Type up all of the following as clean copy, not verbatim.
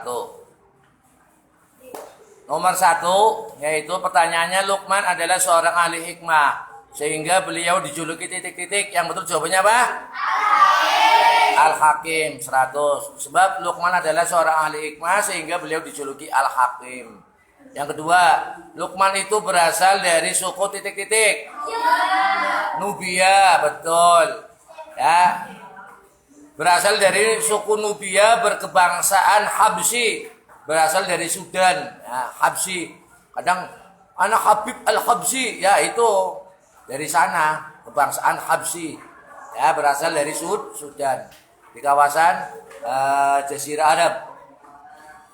Satu. Nomor satu, yaitu pertanyaannya Luqman adalah seorang ahli hikmah, sehingga beliau dijuluki titik-titik. Yang betul jawabannya apa? Al-Hakim. 100. Sebab Luqman adalah seorang ahli hikmah, sehingga beliau dijuluki Al-Hakim. Yang kedua, Luqman itu berasal dari suku titik-titik. Nubia, betul. Ya. Berasal dari suku Nubia berkebangsaan Habsyi. Berasal dari Sudan, ya, Habsyi. Kadang anak Habib Al-Habsyi, ya itu dari sana, kebangsaan Habsyi. Ya, berasal dari Sudan, di kawasan Jazirah Arab.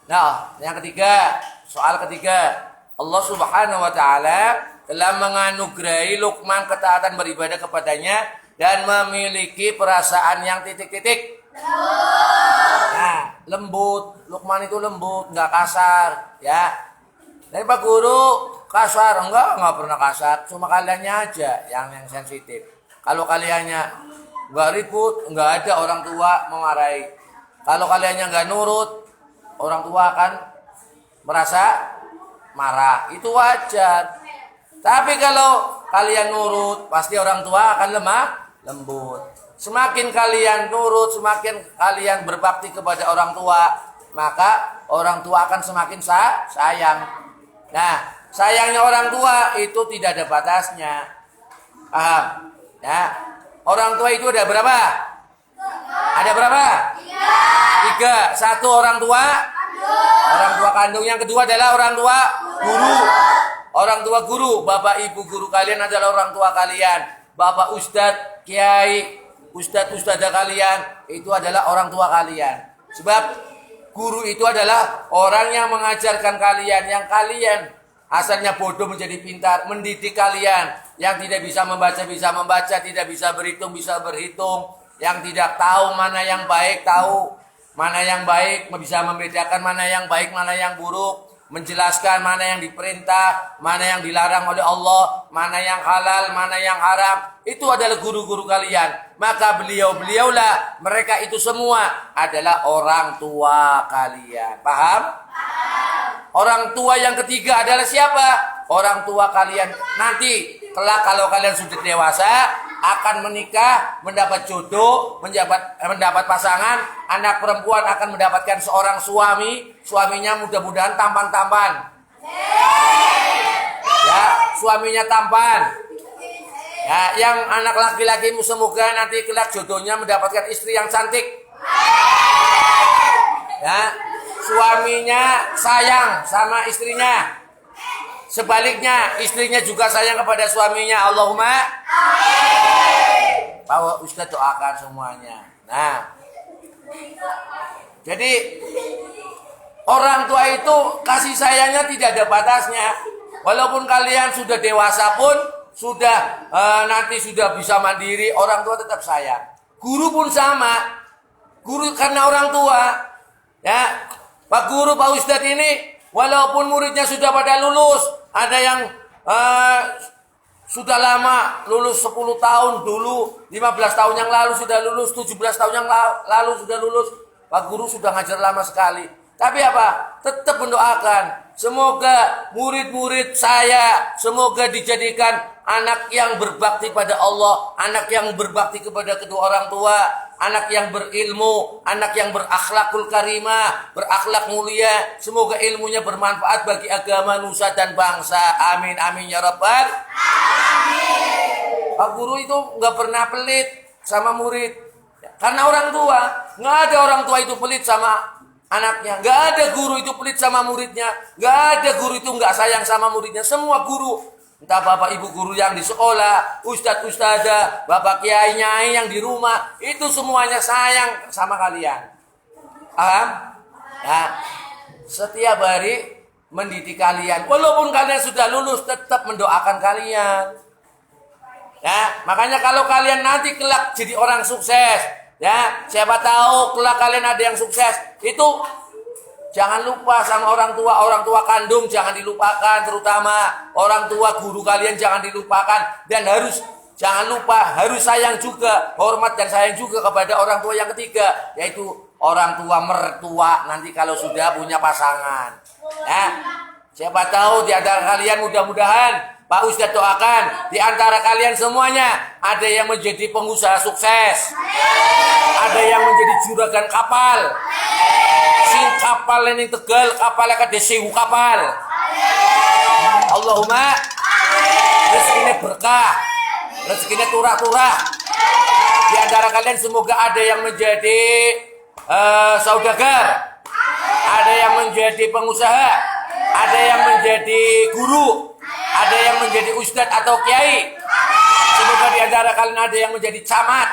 Nah, yang ketiga, soal ketiga, Allah Subhanahu wa taala telah menganugerahi Luqman ketaatan beribadah kepadanya dan memiliki perasaan yang titik-titik. Nah, lembut. Luqman itu lembut, nggak kasar, ya. Dari Pak Guru kasar, enggak pernah kasar. Cuma kaliannya aja yang sensitif. Kalau kaliannya nggak ribut, nggak ada orang tua memarahi. Kalau kaliannya nggak nurut, orang tua akan merasa marah. Itu wajar. Tapi kalau kalian nurut, pasti orang tua akan lembut. Semakin kalian nurut, semakin kalian berbakti kepada orang tua, maka orang tua akan semakin sayang. Nah, sayangnya orang tua itu tidak ada batasnya. Paham? Ya. Orang tua itu ada berapa? Ada berapa? 3. 1 orang tua. Orang tua kandung. Yang kedua adalah orang tua guru. Orang tua guru, bapak ibu guru kalian adalah orang tua kalian. Bapak ustadz, kiai, ustadz-ustadzah kalian itu adalah orang tua kalian. Sebab guru itu adalah orang yang mengajarkan kalian, yang kalian asalnya bodoh menjadi pintar, mendidik kalian. Yang tidak bisa membaca, tidak bisa berhitung, bisa berhitung. Yang tidak tahu mana yang baik, tahu mana yang baik, bisa membedakan mana yang baik, mana yang buruk. Menjelaskan mana yang diperintah, mana yang dilarang oleh Allah, mana yang halal, mana yang haram. Itu adalah guru-guru kalian. Maka beliau-beliaulah, mereka itu semua adalah orang tua kalian. Paham? Orang tua yang ketiga adalah siapa? Orang tua kalian nanti kelak kalau kalian sudah dewasa akan menikah, mendapat jodoh, mendapat pasangan, anak perempuan akan mendapatkan seorang suami, suaminya mudah-mudahan tampan-tampan. Ya, suaminya tampan. Ya, yang anak laki-laki semoga nanti kelak jodohnya mendapatkan istri yang cantik. Ya, suaminya sayang sama istrinya. Sebaliknya, istrinya juga sayang kepada suaminya. Allahumma amin. Pak Ustaz doakan semuanya. Nah, jadi orang tua itu kasih sayangnya tidak ada batasnya. Walaupun kalian sudah dewasa pun, sudah nanti sudah bisa mandiri, orang tua tetap sayang. Guru pun sama. Guru karena orang tua. Ya, Pak Guru, Pak Ustadz ini walaupun muridnya sudah pada lulus, ada yang sudah lama lulus 10 tahun dulu, 15 tahun yang lalu sudah lulus, 17 tahun yang lalu sudah lulus. Pak Guru sudah ngajar lama sekali. Tapi apa? Tetap mendoakan. Semoga murid-murid saya, semoga dijadikan anak yang berbakti pada Allah, anak yang berbakti kepada kedua orang tua, anak yang berilmu, anak yang berakhlakul karimah, berakhlak mulia. Semoga ilmunya bermanfaat bagi agama, nusa dan bangsa. Amin, amin ya rabbal alamin. Pak Guru itu nggak pernah pelit sama murid, karena orang tua. Nggak ada orang tua itu pelit sama anaknya. Nggak ada guru itu pelit sama muridnya. Nggak ada guru itu nggak sayang sama muridnya. Semua guru, entah bapak ibu guru yang di sekolah, ustadz ustadzah, bapak kiai nyai yang di rumah, itu semuanya sayang sama kalian. Paham? Ya, setiap hari mendidik kalian. Walaupun kalian sudah lulus, tetap mendoakan kalian. Ya, makanya kalau kalian nanti kelak jadi orang sukses, ya, siapa tahu kelak kalian ada yang sukses, itu jangan lupa sama orang tua kandung jangan dilupakan, terutama orang tua guru kalian jangan dilupakan, dan harus Jangan lupa harus sayang juga, hormat dan sayang juga kepada orang tua yang ketiga, yaitu orang tua mertua nanti kalau sudah punya pasangan. Ya, siapa tahu di antara kalian mudah-mudahan Pak Ustadz doakan di antara kalian semuanya ada yang menjadi pengusaha sukses, ada yang menjadi juragan kapal, sing kapal ini Tegal, kapalnya kada sewu kapal. Allahumma rezekinya berkah, rezekinya turah-turah. Di antara kalian semoga ada yang menjadi saudagar, ada yang menjadi pengusaha, ada yang menjadi guru, ada yang menjadi ustadz atau kiai. Semoga di antara kalian ada yang menjadi camat,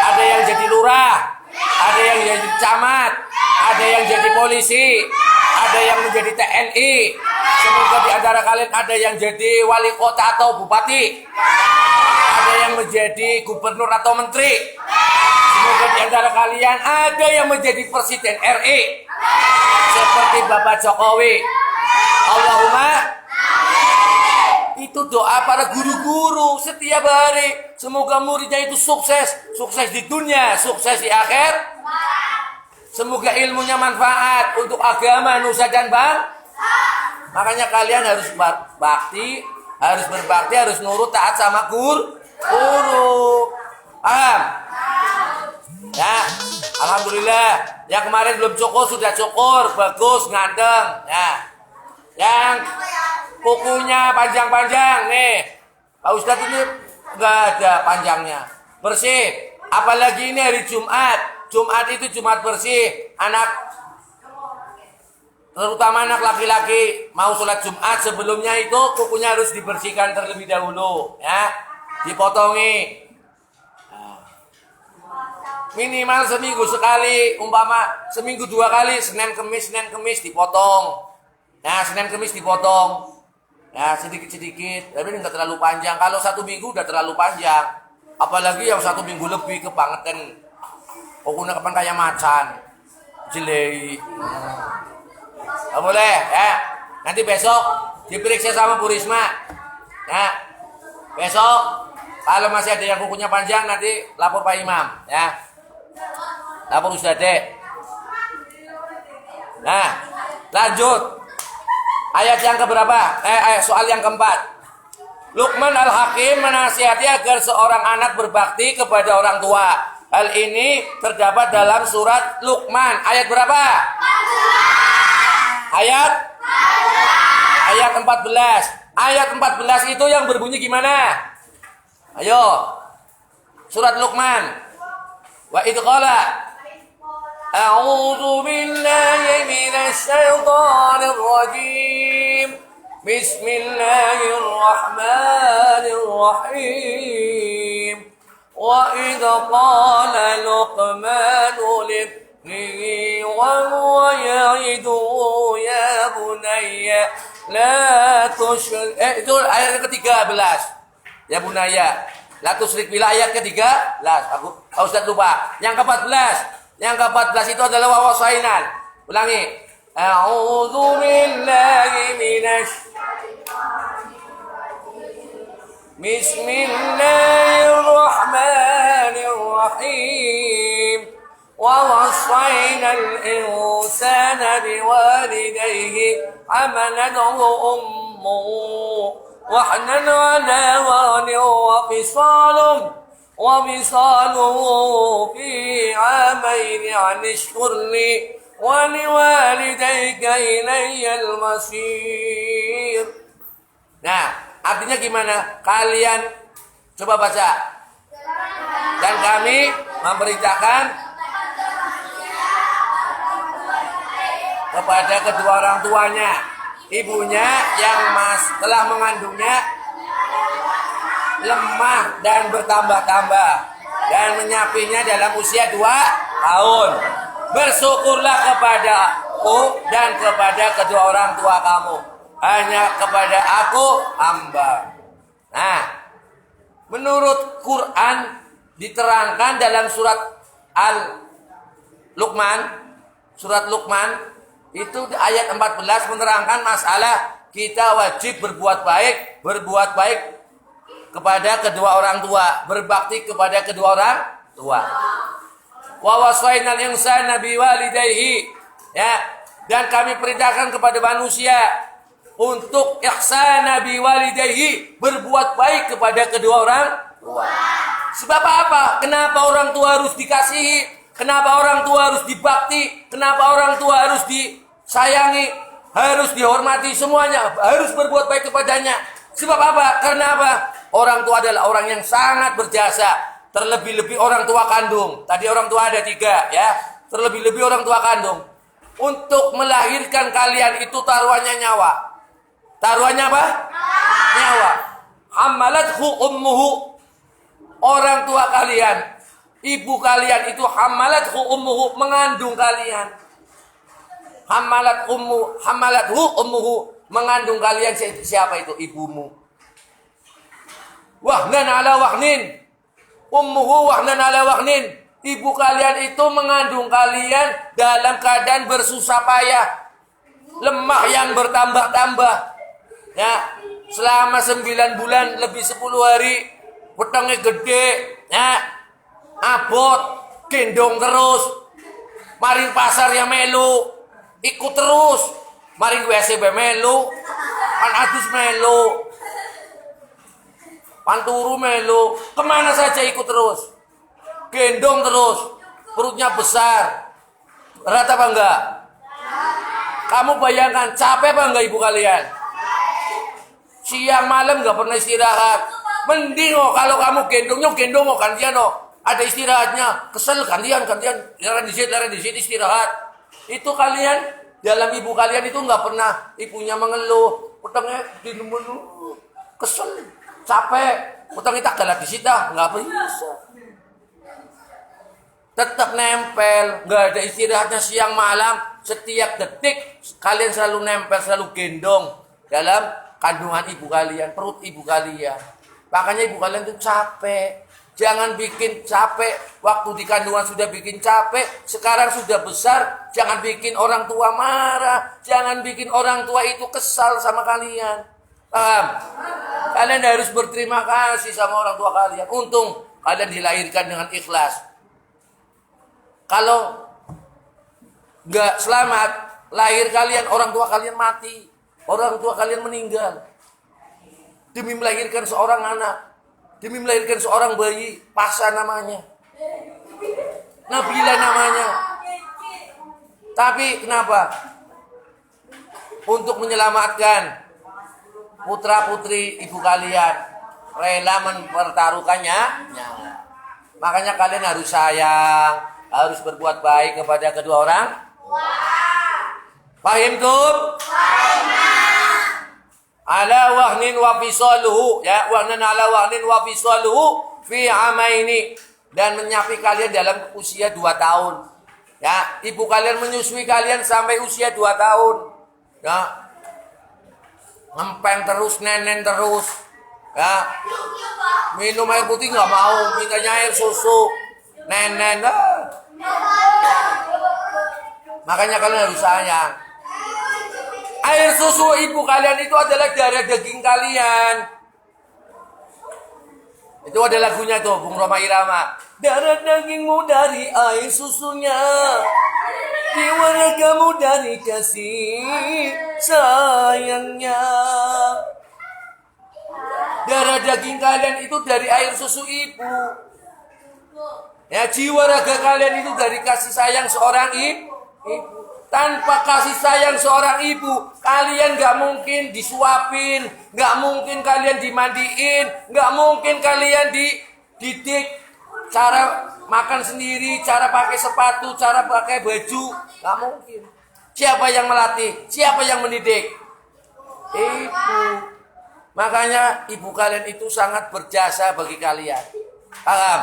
ada yang jadi lurah, ada yang jadi camat, ada yang jadi polisi, ada yang menjadi TNI. Semoga di antara kalian ada yang jadi wali kota atau bupati, ada yang menjadi gubernur atau menteri. Semoga di antara kalian ada yang menjadi presiden RI seperti Bapak Jokowi. Allahumma. Itu doa para guru-guru setiap hari. Semoga muridnya itu sukses, sukses di dunia, sukses di akhir. Semoga ilmunya manfaat untuk agama, nusa dan bangsa. Makanya kalian harus bakti, harus berbakti, harus nurut, taat sama guru. Paham? Ya, alhamdulillah. Yang kemarin belum cukur sudah cukur, bagus, nganteng. Ya. Yang kukunya panjang-panjang nih, Pak Ustadz ini nggak ada panjangnya, bersih. Apalagi ini hari Jumat. Jumat itu Jumat bersih. Anak, terutama anak laki-laki mau sholat Jumat sebelumnya itu kukunya harus dibersihkan terlebih dahulu, ya, dipotongi. Minimal seminggu sekali, umpama seminggu 2 kali, Senin Kemis dipotong. Nah, Senin Kemis dipotong. Ya, sedikit-sedikit, tapi nggak terlalu panjang. Kalau 1 minggu udah terlalu panjang. Apalagi yang 1 minggu lebih kebangetan. Pokoknya kapan kayak macan. Jelei. Nggak boleh, ya. Nanti besok diperiksa sama Bu Risma. Ya. Besok kalau masih ada yang kukunya panjang nanti lapor Pak Imam, ya. Lapor Ustadz. Nah, lanjut. Ayat yang keberapa? Soal yang keempat. Luqman Al-Hakim menasihati agar seorang anak berbakti kepada orang tua. Hal ini terdapat dalam surat Luqman. Ayat berapa? Ayat 14. Ayat 14 itu yang berbunyi gimana? Ayo. Surat Luqman. Wa idh qala A'udzu billahi minasy syaithanir rajim. Bismillahirrahmanirrahim. Wa idh qala Luqmanu libnihi wa huwa ya'iduhu ya bunayya la tusyrik. Itu ayat ke-13. Ya bunayya, la tusyrik billah ayat ke-13. Aku Ustaz lupa. Yang ke-14. Yang ke-14 itu adalah wawasainan. Ulangi. A'udzu billahi Bismillahirrahmanirrahim. Wa wasainal insana biwalidayhi hamalathu ummuhu wahnan ala wahnin wa وبصاله في عامين عن اشكر لي ولوالديك إلي المصير. Nah, artinya gimana? Kalian coba baca. Dan kami memerintahkan kepada kedua orang tuanya, ibunya yang telah mengandungnya lemah dan bertambah-tambah dan menyapinya dalam usia 2 tahun. Bersyukurlah kepadaku dan kepada kedua orang tua kamu. Hanya kepada aku hamba. Nah, menurut Quran diterangkan dalam surat Al-Luqman, surat Luqman itu ayat 14 menerangkan masalah kita wajib berbuat baik kepada kedua orang tua, berbakti kepada kedua orang tua. Wa wasainal insana biwalidayhi, ya, dan kami perintahkan kepada manusia untuk ihsana biwalidayhi, berbuat baik kepada kedua orang tua. Sebab apa? Kenapa orang tua harus dikasihi? Kenapa orang tua harus dibakti? Kenapa orang tua harus disayangi? Harus dihormati, semuanya harus berbuat baik kepadanya. Sebab apa? Karena apa? Orang tua adalah orang yang sangat berjasa. Terlebih-lebih orang tua kandung. Tadi orang tua ada 3, ya. Terlebih-lebih orang tua kandung. Untuk melahirkan kalian itu taruhannya nyawa. Taruhannya apa? Nyawa. Hamalathu ummuhu. Orang tua kalian, ibu kalian itu hamalathu ummuhu, mengandung kalian. Hamalathu ummuhu, mengandung kalian. Siapa itu? Ibumu. Wahnan ala wahnin. Ummuhu wahnan ala wahnin. Ibu kalian itu mengandung kalian dalam keadaan bersusah payah, lemah yang bertambah-tambah, ya, selama 9 bulan lebih 10 hari, wetenge gede, ya, abot, gendong terus, maring pasar ya melu, ikut terus, maring WC melu, pan adus melu, panturu melu, kemana saja ikut terus, gendong terus, perutnya besar, berat apa enggak? Kamu bayangkan, capek apa enggak ibu kalian? Siang malam enggak pernah istirahat. Mending kalau kamu gendong gantian ada istirahatnya, kesel gantian, leren di sini istirahat. Itu kalian dalam ibu kalian itu enggak pernah ibunya mengeluh, utangnya di kesel. Capek, utang kita galak di situ, nggak bisa. Tetap nempel, nggak ada istirahatnya siang malam. Setiap detik kalian selalu nempel, selalu gendong dalam kandungan ibu kalian, perut ibu kalian. Makanya ibu kalian itu capek. Jangan bikin capek. Waktu di kandungan sudah bikin capek, sekarang sudah besar. Jangan bikin orang tua marah. Jangan bikin orang tua itu kesal sama kalian. Paham? Kalian harus berterima kasih sama orang tua kalian. Untung kalian dilahirkan dengan ikhlas. Kalau nggak selamat, lahir kalian, orang tua kalian mati, orang tua kalian meninggal. Demi melahirkan seorang anak, demi melahirkan seorang bayi, Pasha namanya, Nabila namanya. Tapi kenapa? Untuk menyelamatkan putra-putri ibu kalian, rela mempertaruhkannya nyawa. Makanya kalian harus sayang, harus berbuat baik kepada kedua orang. Paham tuh? Ala wahnin wa fisaluhu, ya, wahnan ala wahnin wa fisaluhu fi amaini, dan menyapi kalian dalam usia 2 tahun. Ya, ibu kalian menyusui kalian sampai usia 2 tahun. Ya. Ngempeng terus, nenen terus, ya, minum air putih nggak mau, mintanya air susu, nenen. Makanya kalian harus sayang. Air susu ibu kalian itu adalah darah daging kalian. Itu ada lagunya tuh, Bung Roma Irama. Darah dagingmu dari air susunya, jiwa kamu dari kasih sayangnya. Darah daging kalian itu dari air susu ibu. Ya, jiwa raga kalian itu dari kasih sayang seorang ibu. Tanpa kasih sayang seorang ibu, kalian gak mungkin disuapin, gak mungkin kalian dimandiin, gak mungkin kalian dididik cara makan sendiri, cara pakai sepatu, cara pakai baju, gak mungkin. Siapa yang melatih? Siapa yang mendidik? Ibu. Makanya ibu kalian itu sangat berjasa bagi kalian. Paham?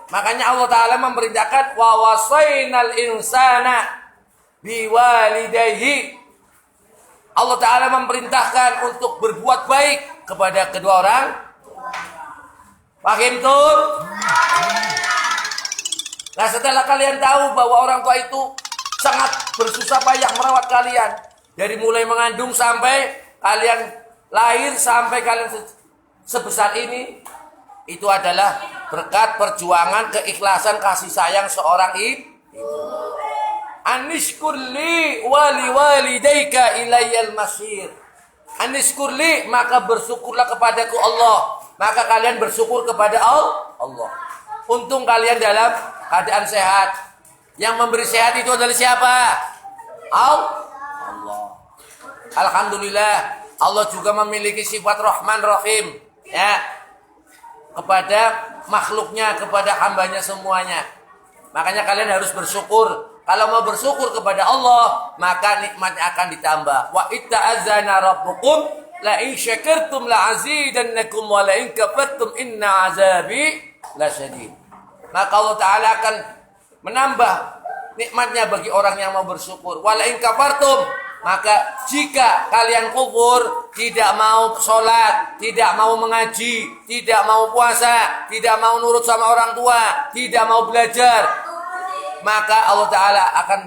Makanya Allah Ta'ala memerintahkan wa wasainal insana biwalidayhi. Allah Ta'ala memerintahkan untuk berbuat baik kepada kedua orang. Paham tuh? Nah, setelah kalian tahu bahwa orang tua itu sangat bersusah payah merawat kalian, dari mulai mengandung sampai kalian lahir sampai kalian sebesar ini, itu adalah berkat perjuangan, keikhlasan, kasih sayang seorang ibu. Anishkurli wali walidayka ilayyal masir. Anishkurli, maka bersyukurlah kepadaku Allah, maka kalian bersyukur kepada Allah. Untung kalian dalam keadaan sehat. Yang memberi sehat itu adalah siapa? Allah. Alhamdulillah, Allah juga memiliki sifat Rahman Rahim, ya, kepada makhluknya, kepada hambanya semuanya. Makanya kalian harus bersyukur. Kalau mau bersyukur kepada Allah, maka nikmatnya akan ditambah. Wa itta'azana rabbukum la in syakartum la azidannakum wa la in kafartum inna azabi lasyadid. Maka Allah Ta'ala akan menambah nikmatnya bagi orang yang mau bersyukur. Wa la in kafartum, maka jika kalian kufur, tidak mau sholat, tidak mau mengaji, tidak mau puasa, tidak mau nurut sama orang tua, tidak mau belajar, maka Allah Ta'ala akan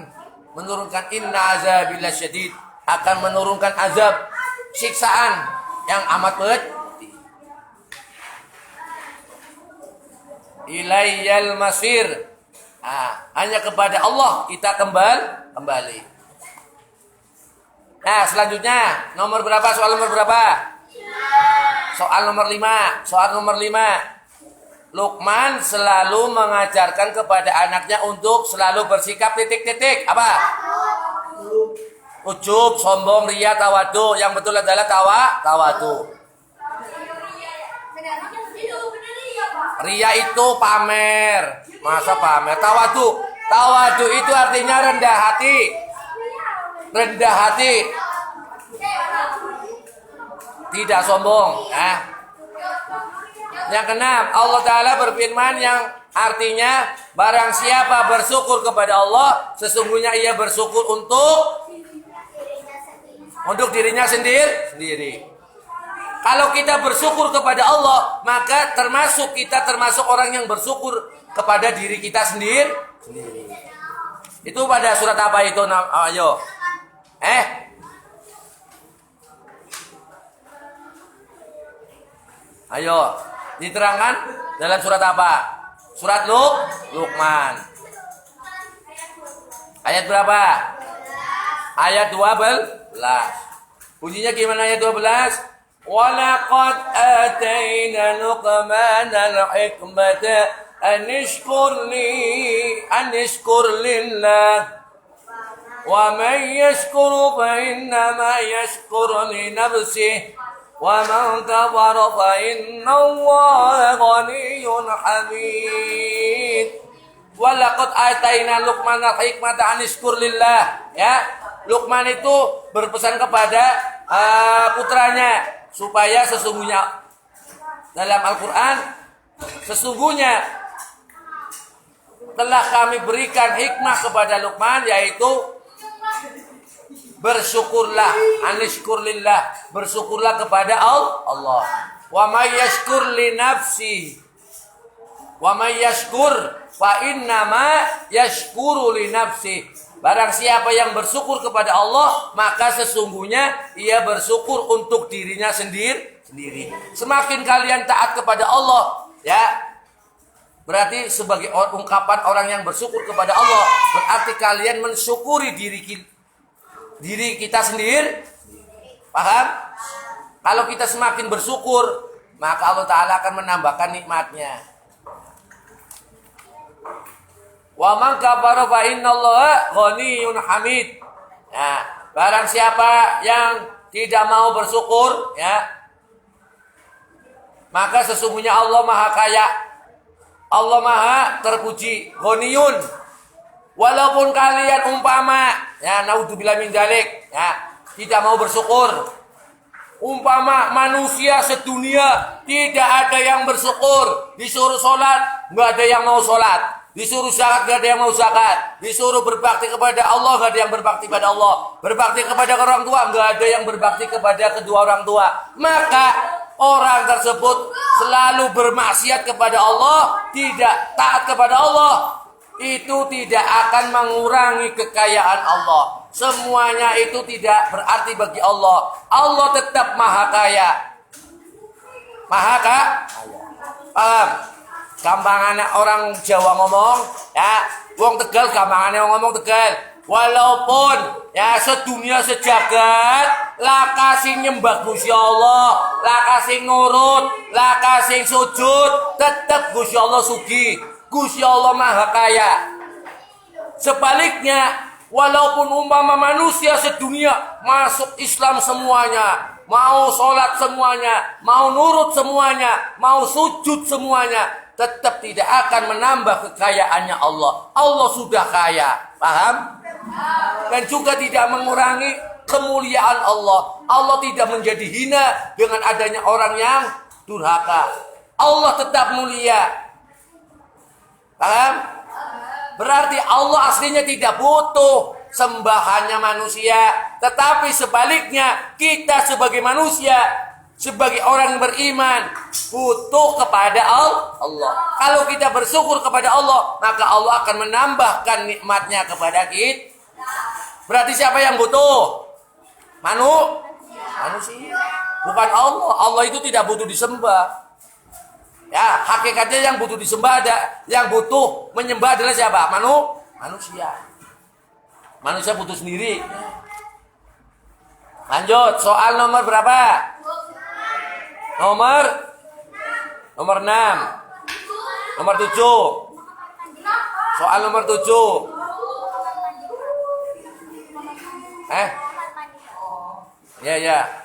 menurunkan inna azabillah syadid, akan menurunkan azab, siksaan yang amat pedih. Ilayyal masir. Hanya kepada Allah kita kembali. Nah, selanjutnya nomor berapa? Soal nomor berapa? Soal nomor 5. Soal nomor 5. Luqman selalu mengajarkan kepada anaknya untuk selalu bersikap titik-titik. Apa? Ujub, sombong, riya, tawadu. Yang betul adalah tawadu. Riya itu pamer. Masa pamer? Tawadu itu artinya rendah hati. Rendah hati. Tidak sombong. Yang keenam, Allah Ta'ala berfirman yang artinya barang siapa bersyukur kepada Allah, sesungguhnya ia bersyukur untuk dirinya sendiri. Kalau kita bersyukur kepada Allah, maka kita termasuk orang yang bersyukur kepada diri kita sendiri. Itu pada surat apa itu? Ayo. Ayo. Diterangkan dalam surat apa? Surat Luqman. Ayat berapa? Ayat 12. Bunyinya gimana ayat 12? Walaqad atayna Luqmanal hikmata anishkur lillah wa man yashkuru fa innama yashkuru li nafsihi وَمَنْ كَفَرَ فَإِنَّ اللَّهَ غَنِيٌّ حَمِيدٌ. وَلَقَدْ آتَيْنَا لُقْمَانَ الْحِكْمَةَ أَنِ اشْكُرْ لِلَّهِ. Ya, Luqman itu berpesan kepada putranya supaya sesungguhnya dalam Al-Qur'an sesungguhnya telah kami berikan hikmah kepada Luqman, yaitu bersyukurlah, anishkurlillah, bersyukurlah kepada Allah. Wa may yashkur li nafsi, wa may yashkur fa innama yashkuru li nafsi. Barang siapa yang bersyukur kepada Allah, maka sesungguhnya ia bersyukur untuk dirinya sendiri. Semakin kalian taat kepada Allah, ya, berarti sebagai ungkapan orang yang bersyukur kepada Allah, berarti kalian mensyukuri diri kita sendiri. Paham? Kalau kita semakin bersyukur, maka Allah Ta'ala akan menambahkan nikmatnya. Wa man kafara fa innallaha ghaniyyun hamid. Ya, barang siapa yang tidak mau bersyukur, ya, maka sesungguhnya Allah Maha Kaya. Allah Maha terpuji, ghaniyun. Walaupun kalian umpama, ya, naudzubillah min dzalik, ya, tidak mau bersyukur. Umpama manusia sedunia tidak ada yang bersyukur, disuruh sholat nggak ada yang mau sholat, disuruh zakat nggak ada yang mau zakat, disuruh berbakti kepada Allah nggak ada yang berbakti kepada Allah, berbakti kepada orang tua nggak ada yang berbakti kepada kedua orang tua, maka orang tersebut selalu bermaksiat kepada Allah, tidak taat kepada Allah. Itu tidak akan mengurangi kekayaan Allah. semuanya itu tidak berarti bagi Allah. Allah tetap maha kaya. Maha kaya. Paham? Gampangannya orang Jawa ngomong, ya, wong Tegal gampangannya ngomong Tegal. Walaupun ya sedunia sejagat lah kasih nyembah Gusti Allah, lah kasih nurut, lah kasih sujud, tetap Gusti Allah sugih. Gusti Allah maha kaya. Sebaliknya, walaupun umpama manusia sedunia masuk Islam semuanya, mau sholat semuanya, mau nurut semuanya, mau sujud semuanya, tetap tidak akan menambah kekayaannya Allah. Allah sudah kaya, paham? Dan juga tidak mengurangi kemuliaan Allah. Allah tidak menjadi hina dengan adanya orang yang durhaka. Allah tetap mulia, paham? Berarti Allah aslinya tidak butuh sembahannya manusia. Tetapi sebaliknya, kita sebagai manusia, sebagai orang yang beriman, butuh kepada Allah. Kalau kita bersyukur kepada Allah, maka Allah akan menambahkan nikmatnya kepada kita. Berarti siapa yang butuh? Manusia. Bukan Allah. Allah itu tidak butuh disembah. Ya, hakikatnya yang butuh disembah ada, yang butuh menyembah adalah siapa? Manusia. Manusia butuh sendiri. Lanjut, soal nomor berapa? Nomor 6. Nomor 7. Soal nomor 7. Ya.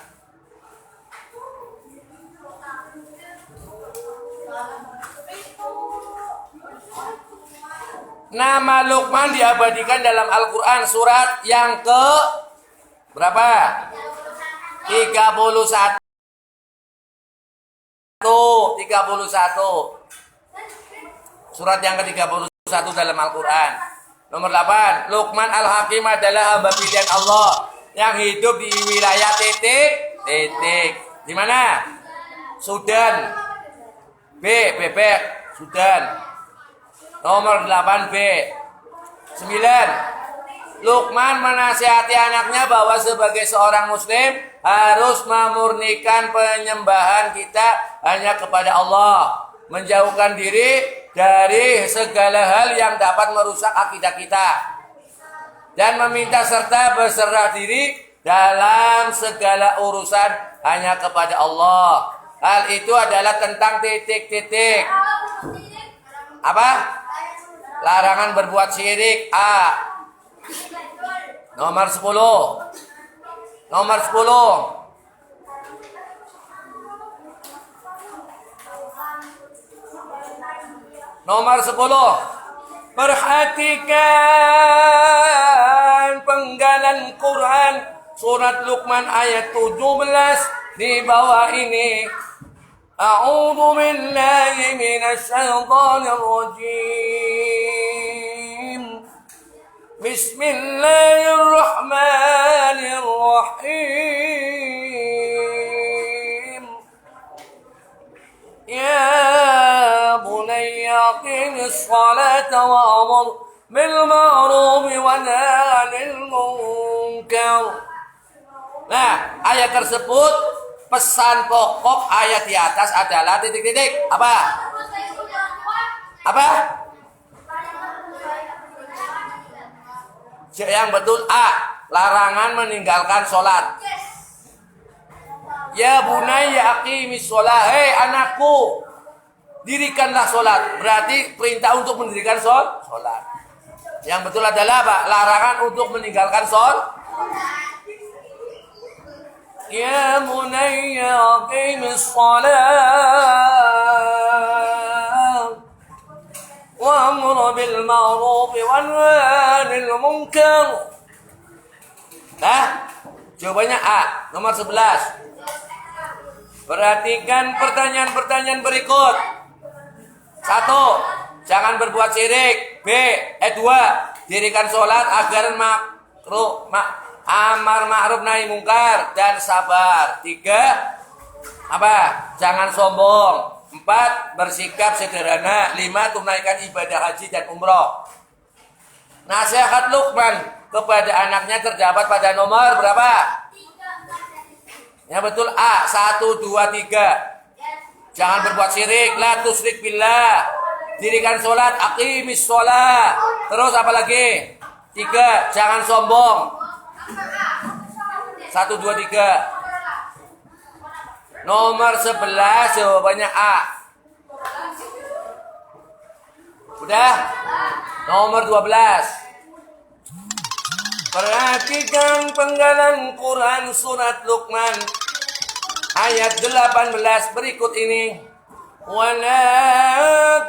Nama Luqman diabadikan dalam Al-Quran surat yang ke berapa? 31. Surat yang ke-31 dalam Al-Quran. Nomor 8. Luqman Al-Hakim adalah hamba pilihan Allah yang hidup di wilayah titik. Di mana? Sudan. Bebek Sudan. Nomor 8B. 9. Luqman menasihati anaknya bahwa sebagai seorang muslim harus memurnikan penyembahan kita hanya kepada Allah, menjauhkan diri dari segala hal yang dapat merusak akidah kita, dan meminta serta berserah diri dalam segala urusan hanya kepada Allah. Hal itu adalah tentang titik-titik. Apa? Larangan berbuat syirik. A. Nomor 10. Nomor 10. Nomor 10. Perhatikan penggalan Quran surat Luqman ayat 17 di bawah ini. A'udzu billahi minasy syaithanir rajim. Bismillahirrahmanirrahim. Ya bunayya aqimis salata wa'mur bil ma'ruf wa nahy 'anil munkar. Nah, ayat tersebut pesan pokok ayat di atas adalah titik-titik. Apa? Yang betul A. Larangan meninggalkan sholat. Ya bunayya aqimis sholat. Hei anakku, dirikanlah sholat. Berarti perintah untuk mendirikan sholat. Yang betul adalah apa? Larangan untuk meninggalkan sholat. Ya bunayya aqimis salat wa'mur bil ma'ruf wa nahy 'anil munkar. Nah, jawabannya A, nomor 11. Perhatikan pertanyaan-pertanyaan berikut. 1. Jangan berbuat syirik. 2. Dirikan sholat agar amar ma'ruf nahi mungkar dan sabar. 3. Apa? Jangan sombong. 4. Bersikap sederhana. 5. Tunaikan ibadah haji dan umroh. Nasihat Luqman kepada anaknya terdapat pada nomor berapa? Ya betul A. 1, 2, 3. Jangan berbuat syirik. La tusyrik billah. Dirikan sholat. Aqimis sholat. Terus apa lagi? 3. Jangan sombong. 1, 2, 3. Nomor 11 jawabannya A. Udah? Nomor 12. Perhatikan penggalan Quran surat Luqman ayat 18 berikut ini. Wala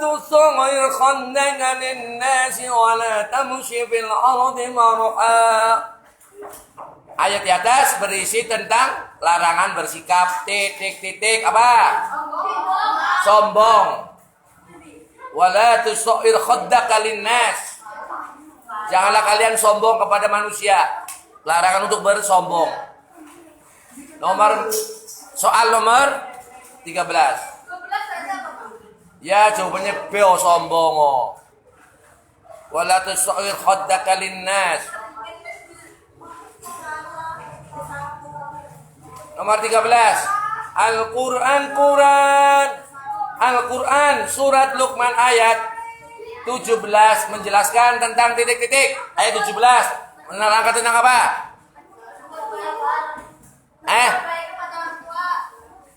tusaghir khaddaka lin-nasi wala tamshi fil ardi marha. Ayat di atas berisi tentang larangan bersikap titik-titik apa? Sombong. Wala tusaghir khaddaka lin-nas. Janganlah kalian sombong kepada manusia. Larangan untuk bersombong. Soal nomor 13. Ya, jawabannya B, sombong. Wala tusaghir khaddaka lin-nas. Nomor 13. Al-Quran surat Luqman ayat 17 menjelaskan tentang titik-titik. Ayat 17 menerangkan tentang apa?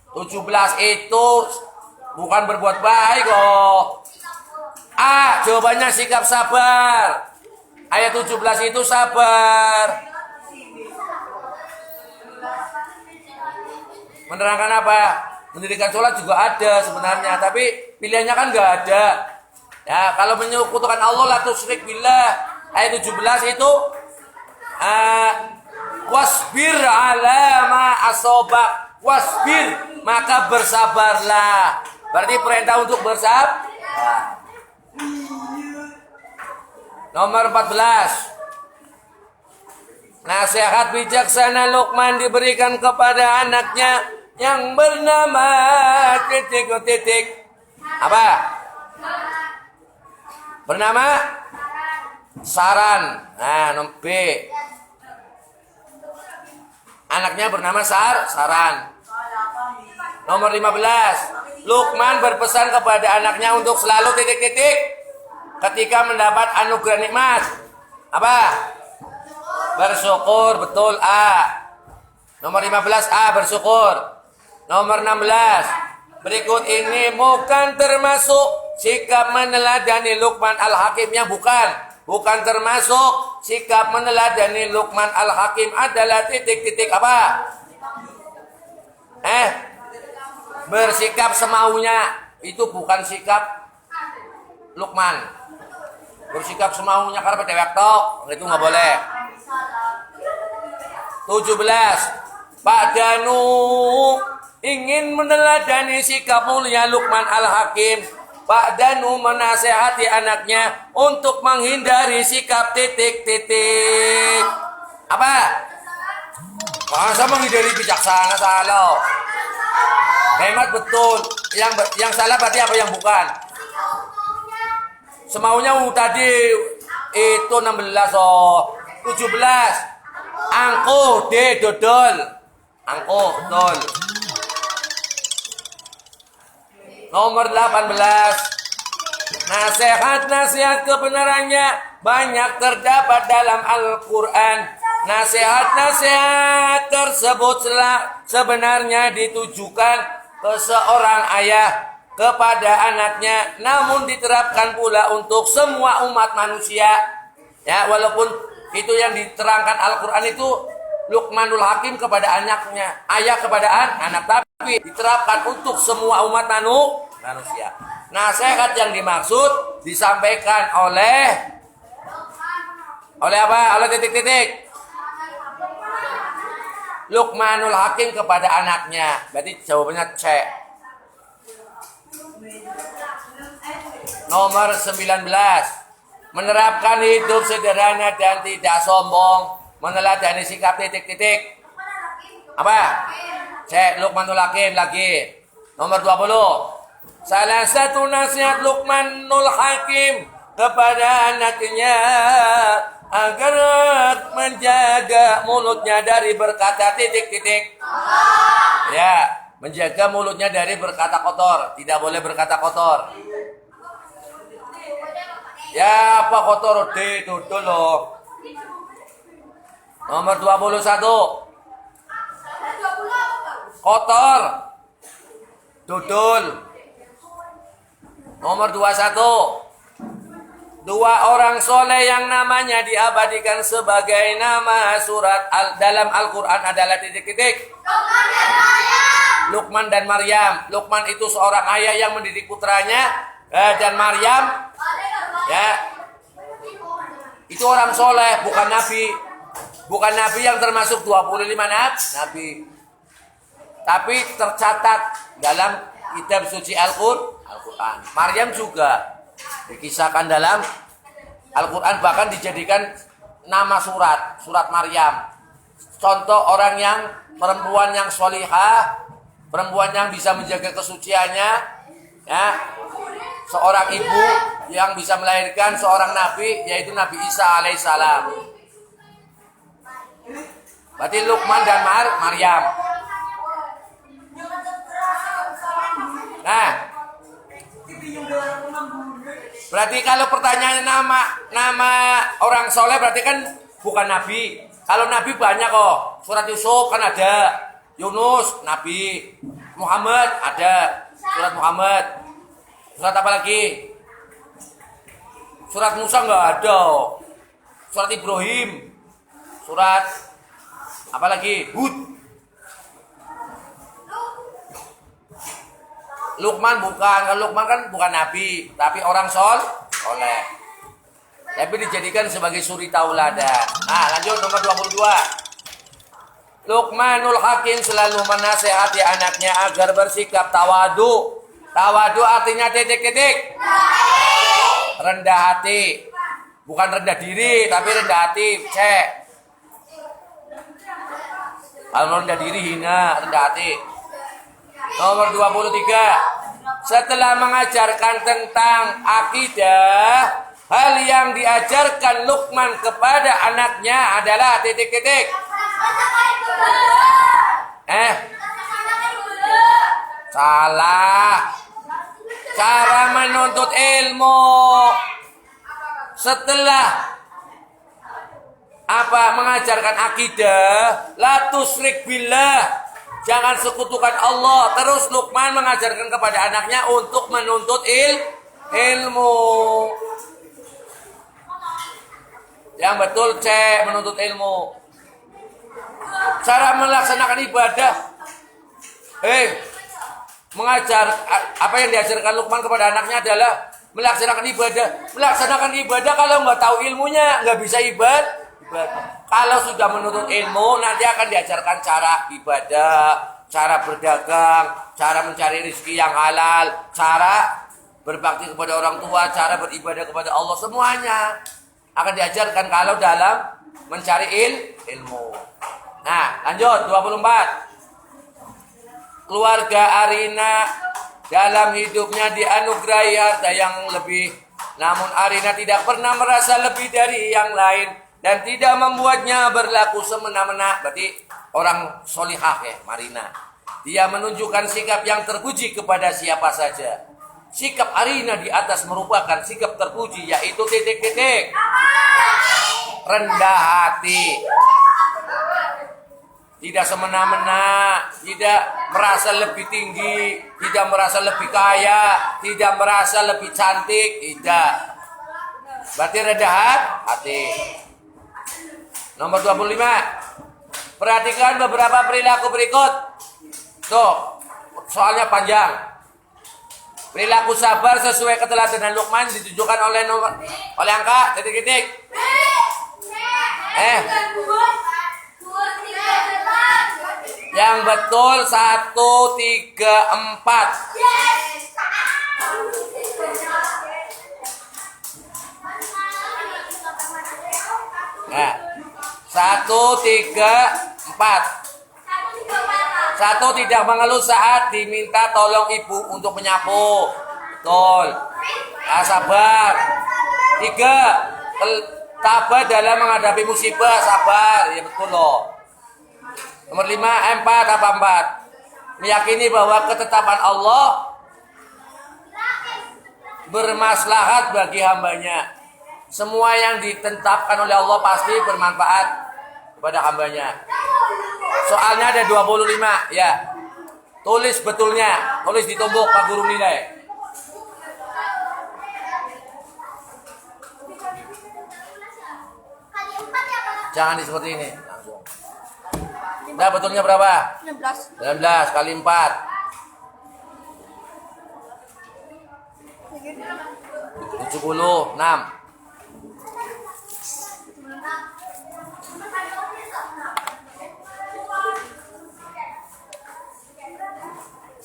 17 itu bukan berbuat baik kok. A. Jawabannya sikap sabar. Ayat 17 itu sabar. Menerangkan apa? Mendirikan sholat juga ada sebenarnya, tapi pilihannya kan nggak ada. Ya, kalau menyekutukan Allah la tusyrik billah. Ayat 17 itu wasbir ala ma asobak. Wasbir, maka bersabarlah. Berarti perintah untuk bersabar. Nomor 14. Nasihat bijaksana Luqman diberikan kepada anaknya yang bernama titik-titik. Apa? Bernama Saran. Nah, nomor B. Anaknya bernama Saran. Nomor 15. Luqman berpesan kepada anaknya untuk selalu titik-titik ketika mendapat anugerah nikmat. Apa? Bersyukur, betul A. Nomor 15 A, bersyukur. Nomor 16. Berikut ini bukan termasuk sikap meneladani Luqman Al-Hakim yang bukan termasuk sikap meneladani Luqman Al-Hakim adalah titik-titik apa? Bersikap semaunya. Itu bukan sikap Luqman. Bersikap semaunya karena dewek tok, itu nggak boleh. 17. Pak Danu ingin meneladani sikap mulia Luqman Al-Hakim. Pak Danu menasehati anaknya untuk menghindari sikap titik-titik. Apa? Masa menghindari bijaksana salah. Hemat betul. Yang salah berarti apa yang bukan? Semaunya tadi itu 16 17. Angkuh D dodol. Angkuh betul. Nomor 18. Nasihat-nasihat kebenarannya banyak terdapat dalam Al-Quran. Nasihat-nasihat tersebut sebenarnya ditujukan ke seorang ayah kepada anaknya, namun diterapkan pula untuk semua umat manusia. Ya, walaupun itu yang diterangkan Al-Quran itu Luqmanul Hakim kepada anaknya, ayah kepada anak, tapi diterapkan untuk semua umat manusia. Nasihat yang dimaksud disampaikan oleh apa? Oleh titik-titik. Luqmanul Hakim kepada anaknya. Berarti jawabannya C. Nomor 19. Menerapkan hidup sederhana dan tidak sombong. Meneladani sikap titik-titik. Apa? C. Luqmanul Hakim lagi. Nomor 20. Salah satu nasihat Luqmanul Hakim kepada anaknya agar menjaga mulutnya dari berkata titik-titik. Ya, menjaga mulutnya dari berkata kotor. Tidak boleh berkata kotor. Ya, apa kotor? Dodol loh. Nomor 21. Kotor. Dodol. Nomor 21. Dua orang soleh yang namanya diabadikan sebagai nama surat dalam Al-Quran adalah titik-titik. Luqman dan Maryam. Luqman itu seorang ayah yang mendidik putranya, dan Maryam ya itu orang soleh, bukan nabi. Bukan nabi yang termasuk 25 nabi. Tapi tercatat dalam kitab suci Al-Quran. Maryam juga dikisahkan dalam Al-Quran, bahkan dijadikan nama surat Maryam. Contoh orang yang perempuan yang sholihah, perempuan yang bisa menjaga kesuciannya, ya, seorang ibu yang bisa melahirkan seorang nabi, yaitu Nabi Isa alaihissalam. Berarti Luqman dan Maryam. Nah, berarti kalau pertanyaannya nama orang soleh berarti kan bukan nabi. Kalau nabi banyak kok. Surat Yusuf kan ada, Yunus nabi, Muhammad ada, surat Muhammad. Surat apa lagi? Surat Musa nggak ada. Surat Ibrahim. Surat apa lagi? Hud. Luqman bukan. Kalau Luqman kan bukan nabi, tapi orang soleh. Tapi dijadikan sebagai suri tauladan. Nah, lanjut nomor 22. Luqmanul Hakim selalu menasehati anaknya agar bersikap tawadu. Tawadu artinya titik-titik. Rendah hati. Bukan rendah diri, tapi rendah hati. Cek. Kalau rendah diri hina, rendah hati. Nomor 23. Setelah mengajarkan tentang akidah, hal yang diajarkan Luqman kepada anaknya adalah titik-titik. Salah. Cara menuntut ilmu. Setelah mengajarkan akidah, la tusyrik billah. Jangan sekutukan Allah. Terus Luqman mengajarkan kepada anaknya untuk menuntut ilmu. Yang betul cek menuntut ilmu. Cara melaksanakan ibadah. Mengajar apa yang diajarkan Luqman kepada anaknya adalah melaksanakan ibadah. Melaksanakan ibadah kalau nggak tahu ilmunya nggak bisa ibadah. Kalau sudah menuntut ilmu nanti akan diajarkan cara ibadah, cara berdagang, cara mencari rezeki yang halal, cara berbakti kepada orang tua, cara beribadah kepada Allah, semuanya akan diajarkan kalau dalam mencari ilmu. Nah, lanjut 24. Keluarga Arina dalam hidupnya dianugerahi harta yang lebih, namun Arina tidak pernah merasa lebih dari yang lain dan tidak membuatnya berlaku semena-mena. Berarti orang solihah ya, Marina. Dia menunjukkan sikap yang terpuji kepada siapa saja. Sikap Arina di atas merupakan sikap terpuji, yaitu titik-titik. Rendah hati. Tidak semena-mena, tidak merasa lebih tinggi, tidak merasa lebih kaya, tidak merasa lebih cantik, tidak. Berarti rendah hati. Nomor 25. Perhatikan beberapa perilaku berikut. Tuh, soalnya panjang. Perilaku sabar sesuai keteladanan Luqman ditunjukkan oleh angka titik-titik. Yang betul 1, 3, 4. Nah, 1, 3, 4. 1, tidak mengeluh saat diminta tolong ibu untuk menyapu. Betul. Sabar. 3, Tabah dalam menghadapi musibah, sabar. Ya betul loh. Nomor 5, 4 apa 4? Meyakini bahwa ketetapan Allah bermaslahat bagi hambanya. Semua yang ditetapkan oleh Allah pasti bermanfaat kepada hambanya. Soalnya ada 25, ya. Tulis betulnya, tulis ditumbuk Pak Guru nilai. Jangan seperti ini, langsung. Nah, betulnya berapa? 16. 19 kali 4. 76.